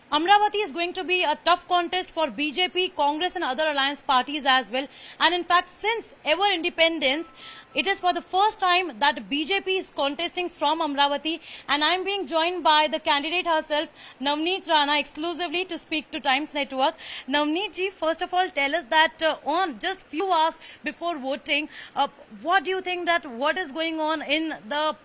Amravati is going to be a tough contest for BJP, Congress and other alliance parties as well. And in fact, since ever independence, it is for the first time that BJP is contesting from Amravati. And I'm being joined by the candidate herself, Navneet Rana, exclusively to speak to Times Network. Navneet ji, first of all, tell us that on just few hours before voting, what do you think that what is going on in the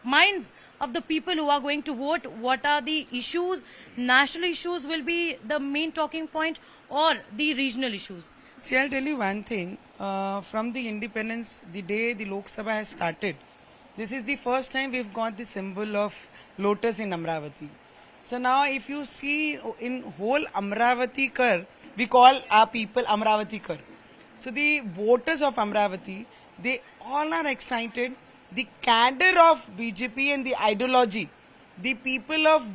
minds of the people who are going to vote? What are the issues? National issues will be the main talking point, or the regional issues? See, I'll tell you one thing. From the independence, the day the Lok Sabha has started, this is the first time we've got the symbol of lotus in Amravati. So now if you see in whole Amravati Kar, we call our people Amravati Kar. So the voters of Amravati, they all are excited. The cadre of BJP and the ideology, the people of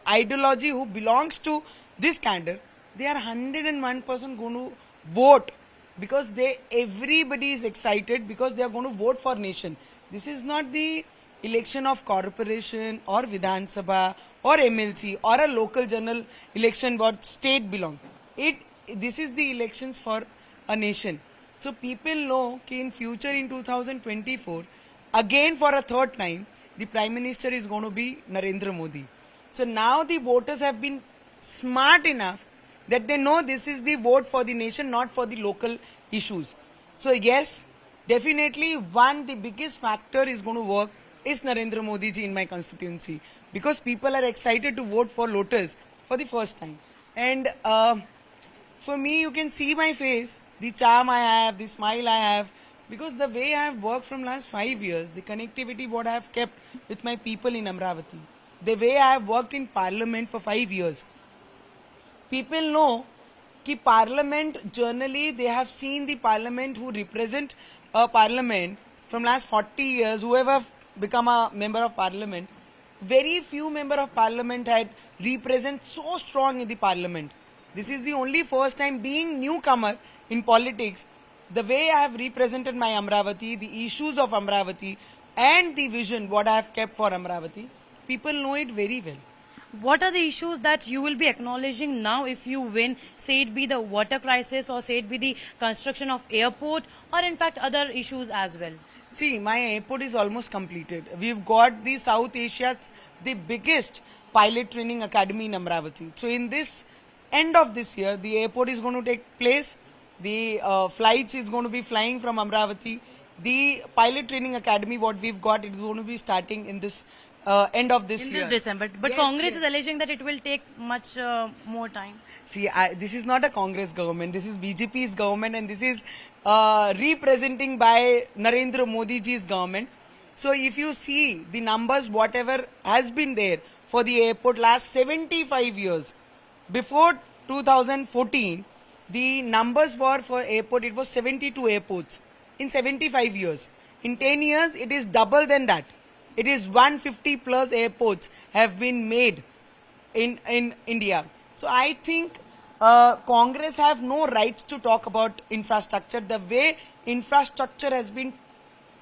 ideology who belongs to this cadre, they are 101% going to vote because everybody is excited because they are going to vote for nation. This is not the election of corporation or Vidhan Sabha or MLC or a local general election what state belong. This is the elections for a nation. So people know that in future in 2024, again for a third time, the Prime Minister is going to be Narendra Modi. So now the voters have been smart enough that they know this is the vote for the nation, not for the local issues. So yes, definitely the biggest factor is going to work is Narendra Modi ji in my constituency because people are excited to vote for Lotus for the first time. And for me, you can see my face, the charm I have, the smile I have, because the way I have worked from last 5 years, the connectivity what I have kept with my people in Amravati, the way I have worked in parliament for 5 years, people know that parliament, generally they have seen the parliament who represent a parliament from last 40 years, whoever become a member of parliament, very few member of parliament had represent so strong in the parliament. This is the only first time being newcomer in politics. The way I have represented my Amravati, the issues of Amravati and the vision what I have kept for Amravati, people know it very well. What are the issues that you will be acknowledging now if you win, say it be the water crisis or say it be the construction of airport or in fact other issues as well? See, my airport is almost completed. We've got the South Asia's the biggest pilot training academy in Amravati. So in this end of this year, the airport is going to take place. The flights is going to be flying from Amravati. The pilot training academy what we've got, it is going to be starting in this end of this year. In this December. But yes, Congress is alleging that it will take much more time. See, this is not a Congress government. This is BJP's government and this is representing by Narendra Modi ji's government. So if you see the numbers, whatever has been there for the airport last 75 years, before 2014, the numbers for airport, it was 72 airports in 75 years. In 10 years, it is double than that. It is 150 plus airports have been made in India. So I think Congress have no rights to talk about infrastructure. The way infrastructure has been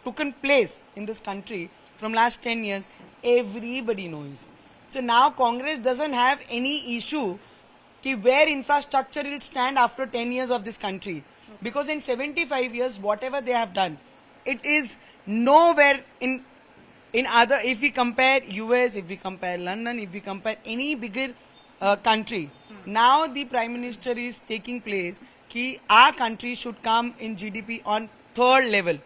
taken place in this country from last 10 years, everybody knows. So now Congress doesn't have any issue where infrastructure will stand after 10 years of this country. Because in 75 years, whatever they have done, it is nowhere in other, if we compare US, if we compare London, if we compare any bigger country, now the Prime Minister is taking place that our country should come in GDP on third level,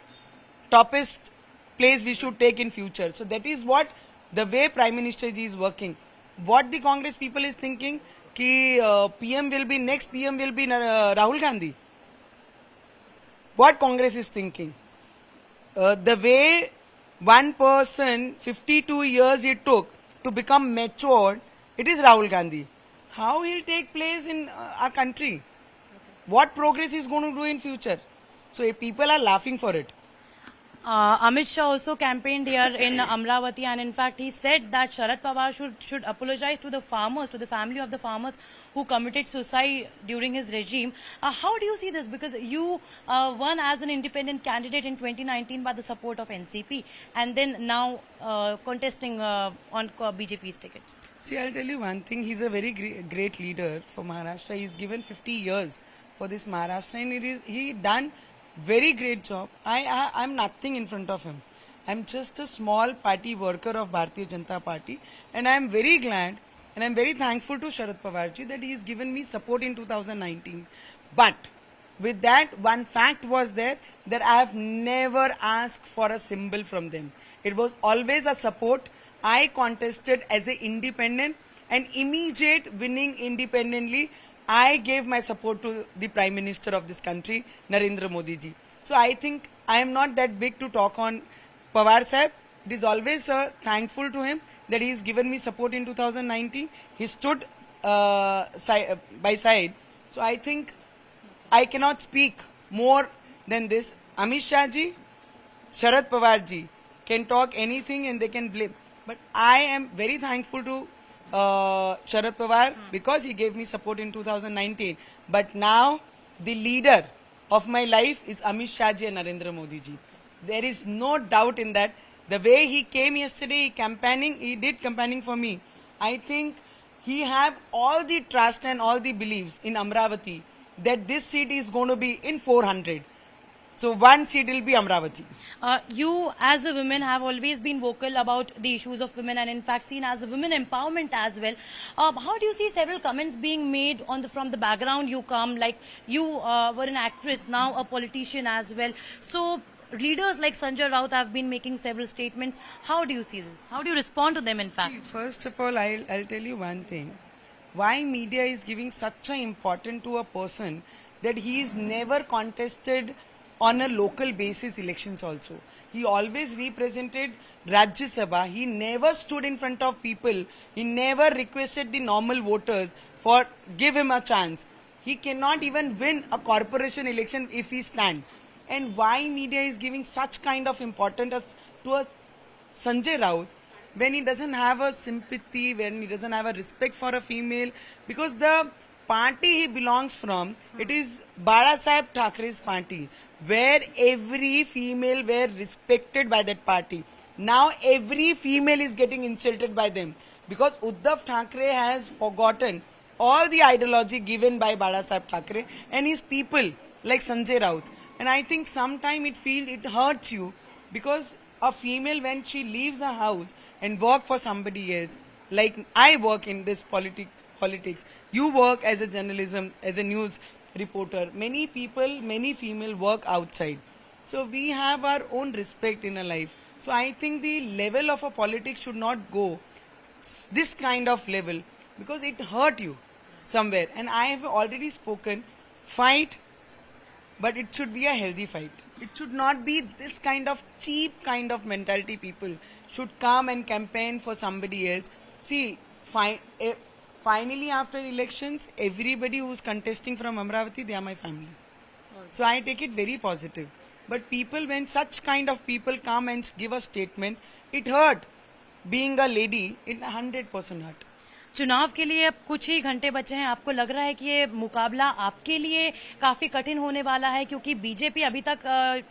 toppest place we should take in future. So that is what the way Prime Minister ji is working. What the Congress people is thinking, PM will be next PM will be Rahul Gandhi. What Congress is thinking? The way one person 52 years it took to become matured, it is Rahul Gandhi. How he'll take place in our country? What progress he's going to do in future? So people are laughing for it. Amit Shah also campaigned here in Amravati, and in fact he said that Sharad Pawar should apologize to the farmers, to the family of the farmers who committed suicide during his regime. How do you see this? Because you won as an independent candidate in 2019 by the support of NCP and then now contesting on BJP's ticket. See, I'll tell you one thing. He's a very great leader for Maharashtra. He's given 50 years for this Maharashtra, and he done very great job. I'm nothing in front of him. I'm just a small party worker of Bharatiya Janata Party, and I'm very glad and I'm very thankful to Sharad Pawarji that he's given me support in 2019. But with that, one fact was there that I have never asked for a symbol from them. It was always a support. I contested as an independent and immediate winning independently. I gave my support to the Prime Minister of this country, Narendra Modi ji. So I think I am not that big to talk on Pawar Sahib. It is always thankful to him that he has given me support in 2019. He stood by side. So I think I cannot speak more than this. Amit Shah ji, Sharad Pawar ji can talk anything and they can blame. But I am very thankful to Sharad Pawar because he gave me support in 2019. But now the leader of my life is Amit Shah ji and Narendra Modi ji. There is no doubt in that. The way he came yesterday, he did campaigning for me. I think he have all the trust and all the beliefs in Amravati that this seat is going to be in 400. So one seat will be Amravati. You as a woman have always been vocal about the issues of women and in fact seen as a women empowerment as well. How do you see several comments being made from the background you come, like you were an actress, now a politician as well. So leaders like Sanjay Raut have been making several statements. How do you see this? How do you respond to them in fact? See, first of all, I'll tell you one thing. Why media is giving such an importance to a person that he is never contested on a local basis elections also. He always represented Rajya Sabha. He never stood in front of people. He never requested the normal voters for give him a chance. He cannot even win a corporation election if he stand. And why media is giving such kind of importance to a Sanjay Raut when he doesn't have a sympathy, when he doesn't have a respect for a female, because the party he belongs from, it is Bala Sahib Thackeray's party, where every female were respected by that party. Now every female is getting insulted by them because Uddhav Thackeray has forgotten all the ideology given by Bala Sahib Thackeray and his people like Sanjay Raut. And I think sometimes it hurts you because a female when she leaves a house and work for somebody else, like I work in this politics, you work as a journalism, as a news reporter, many people, many female work outside. So we have our own respect in a life. So I think the level of a politics should not go this kind of level because it hurt you somewhere. And I have already spoken, fight, but it should be a healthy fight. It should not be this kind of cheap kind of mentality. People should come and campaign for somebody else. See, finally after elections, everybody who's contesting from Amravati, they are my family. So I take it very positive. But people, when such kind of people come and give a statement, it hurt. Being a lady, it 100% hurt. चुनाव के लिए अब कुछ ही घंटे बचे हैं. आपको लग रहा है कि ये मुकाबला आपके लिए काफी कठिन होने वाला है क्योंकि बीजेपी अभी तक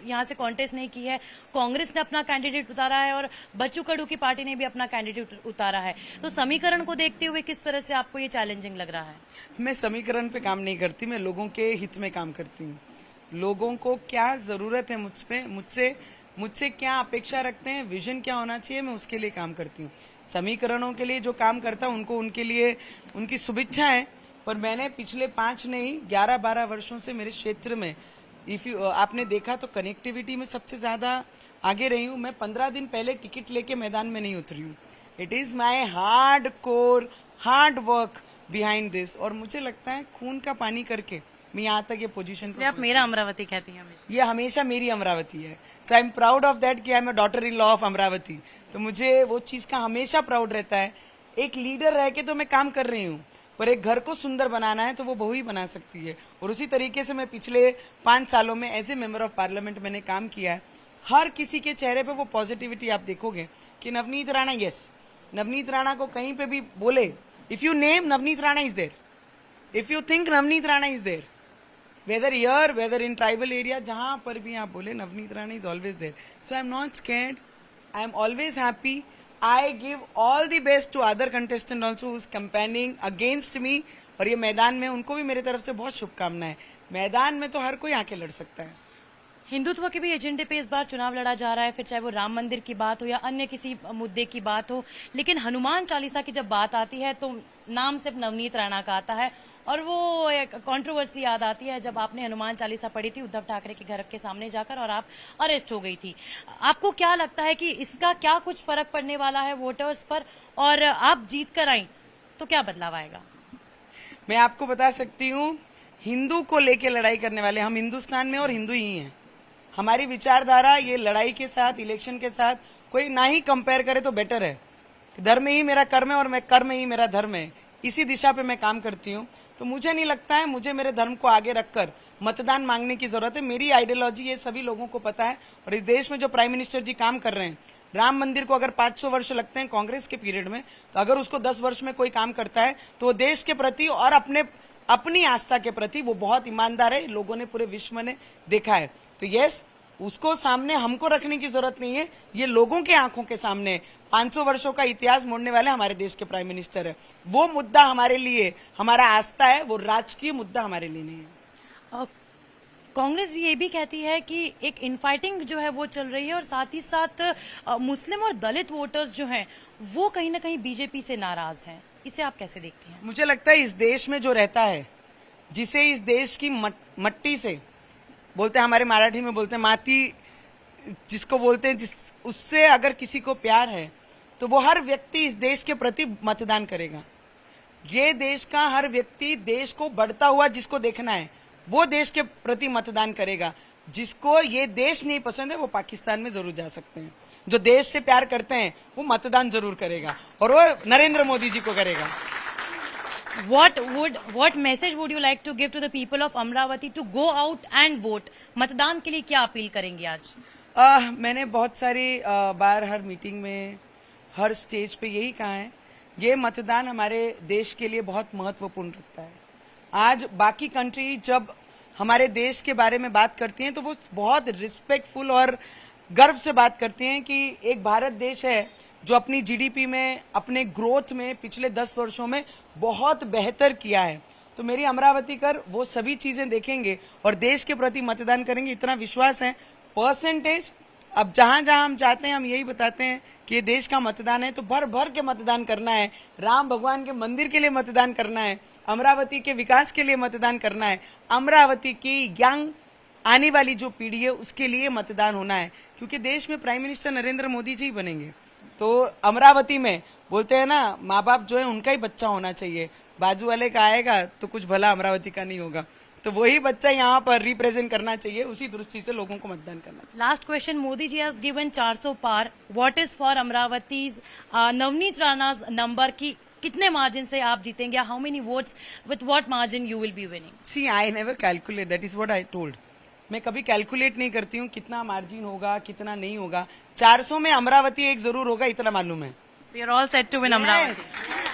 यहाँ से कॉन्टेस्ट नहीं की है, कांग्रेस ने अपना कैंडिडेट उतारा है और बच्चू कडू की पार्टी ने भी अपना कैंडिडेट उतारा है. तो समीकरण को देखते हुए किस तरह से आपको ये चैलेंजिंग लग रहा है? मैं समीकरण पे काम नहीं करती, मैं लोगों के हित में काम करती हूँ. लोगों को क्या जरूरत है मुझसे क्या अपेक्षा रखते हैं, विजन क्या होना चाहिए, मैं उसके लिए काम करती हूँ. समीकरणों के लिए जो काम करता हूँ उनको उनके लिए उनकी शुभेच्छा है. पर मैंने पिछले 5 नहीं 11-12 वर्षों से मेरे क्षेत्र में आपने देखा तो कनेक्टिविटी में सबसे ज्यादा आगे रही हूँ. मैं 15 दिन पहले टिकट लेके मैदान में नहीं उतरी हूँ. It is my hard work behind this. और मुझे लगता है खून का पानी करके मैं यहाँ तक ये पोजीशन पे. आप मेरा अमरावती कहती हैं हमेशा. ये हमेशा मेरी अमरावती है. So I am proud of that कि I am a daughter in law of Amravati. तो मुझे वो चीज का हमेशा प्राउड रहता है. एक लीडर रह के तो मैं काम कर रही हूँ, पर एक घर को सुंदर बनाना है तो वो बहू ही बना सकती है. और उसी तरीके से मैं पिछले 5 सालों में as a member of parliament मैंने काम किया है. हर किसी के चेहरे पे वो पॉजिटिविटी आप देखोगे कि नवनीत राणा, यस, नवनीत राणा को कहीं पे भी बोले, if you name Navneet Rana is there, if you think Navneet Rana is there, whether here, whether in tribal area, जहाँ पर भी आप बोले Navneet Rana is always there. So I am not scared. I am always happy. I give all the best to other contestant also who's campaigning against me, और ये मैदान में उनको भी मेरी तरफ से बहुत शुभकामनाएं। मैदान में तो हर कोई आके लड़ सकता है। हिंदुत्व के भी एजेंडे पे इस बार चुनाव लड़ा जा रहा है, फिर चाहे वो राम मंदिर की बात हो या अन्य किसी मुद्दे की बात हो, लेकिन हनुमान चालीसा की जब बात आती है तो नाम सिर्फ नवनीत राणा का आता है, और वो एक कंट्रोवर्सी याद आती है जब आपने हनुमान चालीसा पढ़ी थी उद्धव ठाकरे के घर के सामने जाकर और आप अरेस्ट हो गई थी। आपको क्या लगता है कि इसका क्या कुछ फर्क पड़ने वाला है वोटर्स पर, और आप जीत कर आई तो क्या बदलाव आएगा? मैं आपको बता सकती हूँ, हिंदू को लेके लड़ाई करने वाले हम हिंदुस्तान में और हिंदू ही हैं। हमारी विचारधारा ये लड़ाई के साथ, इलेक्शन के साथ कोई ना ही कंपेयर करे तो बेटर है। धर्म ही मेरा कर्म है और मैं कर्म ही मेरा धर्म है, इसी दिशा पे मैं काम करती हूँ। तो मुझे नहीं लगता है मुझे मेरे धर्म को आगे रखकर मतदान मांगने की जरूरत है। मेरी आइडियोलॉजी ये सभी लोगों को पता है, और इस देश में जो प्राइम मिनिस्टर जी काम कर रहे हैं, राम मंदिर को अगर 500 वर्ष लगते हैं कांग्रेस के पीरियड में, तो अगर उसको 10 वर्ष में कोई काम करता है तो वो देश के प्रति और अपनी आस्था के प्रति वो बहुत ईमानदार है। लोगों ने, पूरे विश्व ने देखा है। तो यस, उसको सामने हमको रखने की जरूरत नहीं है, ये लोगों के आंखों के सामने 500 वर्षों का इतिहास मोड़ने वाले हमारे देश के प्राइम मिनिस्टर है। वो मुद्दा हमारे लिए, हमारा आस्था है, वो राजकीय मुद्दा हमारे लिए नहीं है। कांग्रेस भी ये भी कहती है कि एक इनफाइटिंग जो है वो चल रही है, और साथ ही साथ मुस्लिम और दलित वोटर्स जो हैं वो कहीं ना कहीं बीजेपी से नाराज हैं। इसे आप कैसे देखती हैं? मुझे लगता है इस देश में जो रहता है, जिसे इस देश की मट्टी से बोलते हैं, हमारे मराठी में बोलते हैं माती, जिसको बोलते हैं, उससे अगर किसी को प्यार है तो वो हर व्यक्ति इस देश के प्रति मतदान करेगा। ये देश का हर व्यक्ति देश को बढ़ता हुआ जिसको देखना है वो देश के प्रति मतदान करेगा। जिसको ये देश नहीं पसंद है वो पाकिस्तान में जरूर जा सकते हैं। जो देश से प्यार करते हैं वो मतदान जरूर करेगा, और वो नरेंद्र मोदी जी को करेगा। What message would you like to give to the people of Amravati to go out and vote? मतदान के लिए क्या अपील करेंगे आज? मैंने बहुत सारी बार हर मीटिंग में, हर स्टेज पे यही कहा है, ये मतदान हमारे देश के लिए बहुत महत्वपूर्ण रखता है। आज बाकी कंट्री जब हमारे देश के बारे में बात करती हैं तो वो बहुत रिस्पेक्टफुल और गर्व से बात करती हैं कि एक भारत देश है जो अपनी जीडीपी में, अपने ग्रोथ में पिछले 10 वर्षों में बहुत बेहतर किया है। तो मेरी अमरावती कर वो सभी चीजें देखेंगे और देश के प्रति मतदान करेंगे, इतना विश्वास है। परसेंटेज अब जहां जहां हम जाते हैं हम यही बताते हैं कि ये देश का मतदान है, तो भर भर के मतदान करना है, राम भगवान के मंदिर के लिए मतदान करना है, अमरावती के विकास के लिए मतदान करना है, अमरावती की यंग आने वाली जो पीढ़ी है उसके लिए मतदान होना है, क्योंकि देश में प्राइम मिनिस्टर नरेंद्र मोदी जी बनेंगे। तो अमरावती में बोलते हैं ना, माँ बाप जो है उनका ही बच्चा होना चाहिए, बाजू वाले का आएगा तो कुछ भला अमरावती का नहीं होगा। तो वही बच्चा यहाँ पर रिप्रेजेंट करना चाहिए, उसी दृष्टि से लोगों को मतदान करना चाहिए। Last question, Modi ji has given 400 पार, what is for Amravati's Navneet Rana's number की कितने मार्जिन से आप जीतेंगे? How many votes, with what margin you will be winning? See I never calculate, that is what I told. मैं कभी कैलकुलेट नहीं करती हूँ कितना मार्जिन होगा कितना नहीं होगा। 400 में अमरावती एक जरूर होगा, इतना मालूम है। So you're all set to win Amravati.